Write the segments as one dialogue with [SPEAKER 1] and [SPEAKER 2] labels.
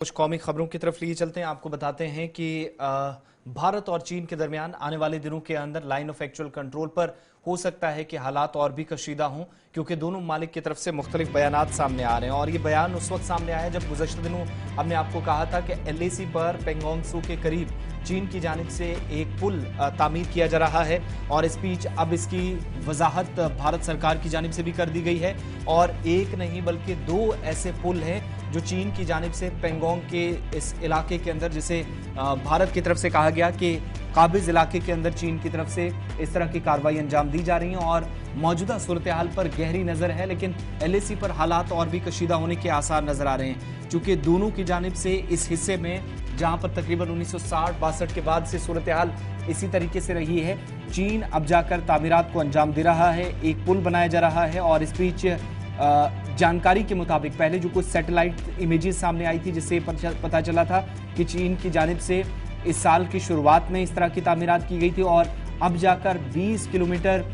[SPEAKER 1] कुछ कौमी खबरों की तरफ लिए चलते हैं। आपको बताते हैं कि भारत और चीन के दरमियान आने वाले दिनों के अंदर लाइन ऑफ एक्चुअल कंट्रोल पर हो सकता है कि हालात और भी कशीदा हों, क्योंकि दोनों ममालिक की तरफ से मुख्तलिफ बयानात सामने आ रहे हैं। और ये बयान उस वक्त सामने आया जब गुज़श्ता दिनों हमने आपको कहा था कि LAC पर पेंगोंग त्सू के करीब चीन की जानिब से एक पुल तामीर किया जा रहा है और इस बीच अब इसकी वजाहत भारत सरकार की जानिब से भी कर दी गई है। और एक नहीं बल्कि दो ऐसे पुल हैं जो चीन की जानिब से पेंगोंग के इस इलाके के अंदर, जिसे भारत की तरफ से कहा गया कि काबिज इलाके के अंदर चीन की तरफ से इस तरह की कार्रवाई अंजाम दी जा रही है और मौजूदा सूरत हाल पर गहरी नज़र है। लेकिन LAC पर हालात और भी कशीदा होने के आसार नजर आ रहे हैं, चूंकि दोनों की जानिब से इस हिस्से में जहां पर तकरीबन 1960-62 के बाद से सूरत हाल इसी तरीके से रही है, चीन अब जाकर तामीरात को अंजाम दे रहा है, एक पुल बनाया जा रहा है। और इस बीच जानकारी के मुताबिक पहले जो कुछ सैटेलाइट इमेजेस सामने आई थी, जिससे पता चला था कि चीन की जानिब से इस साल की शुरुआत में इस तरह की तामीरात की गई थी और अब जाकर 20 किलोमीटर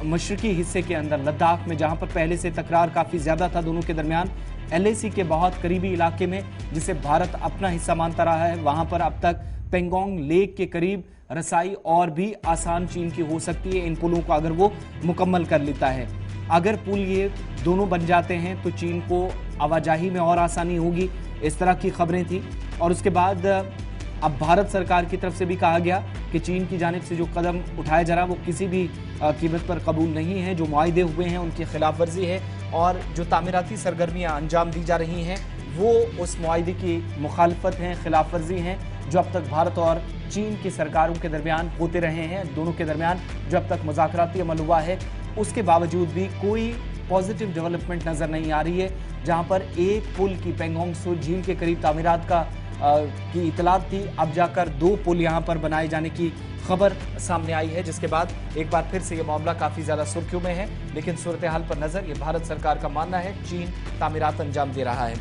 [SPEAKER 1] मशरकी हिस्से के अंदर लद्दाख में, जहां पर पहले से तकरार काफ़ी ज़्यादा था दोनों के दरमियान, LAC के बहुत करीबी इलाके में जिसे भारत अपना हिस्सा मानता रहा है, वहां पर अब तक पेंगोंग लेक के करीब रसाई और भी आसान चीन की हो सकती है इन पुलों को अगर वो मुकम्मल कर लेता है। अगर पुल ये दोनों बन जाते हैं तो चीन को आवाजाही में और आसानी होगी, इस तरह की खबरें थी। और उसके बाद अब भारत सरकार की तरफ से भी कहा गया कि चीन की जानिब से जो कदम उठाया जा रहा है वो किसी भी कीमत पर कबूल नहीं है, जो मुआहदे हुए हैं उनकी खिलाफ वर्जी है और जो तामीराती सरगर्मियाँ अंजाम दी जा रही हैं वो उस मुआहदे की मुखालफत हैं, खिलाफ वर्जी हैं जो अब तक भारत और चीन की सरकारों के दरमियान होते रहे हैं। दोनों के दरमियान जो अब तक मुज़ाकराती अमल हुआ है उसके बावजूद भी कोई पॉजिटिव डेवलपमेंट नज़र नहीं आ रही है, जहां पर एक पुल की पेंगोंग त्सू झील के करीब तामीरात की इतलात थी, अब जाकर दो पुल यहां पर बनाए जाने की खबर सामने आई है, जिसके बाद एक बार फिर से ये मामला काफ़ी ज़्यादा सुर्खियों में है। लेकिन सूरत हाल पर नज़र, ये भारत सरकार का मानना है चीन तामीरात अंजाम दे रहा है।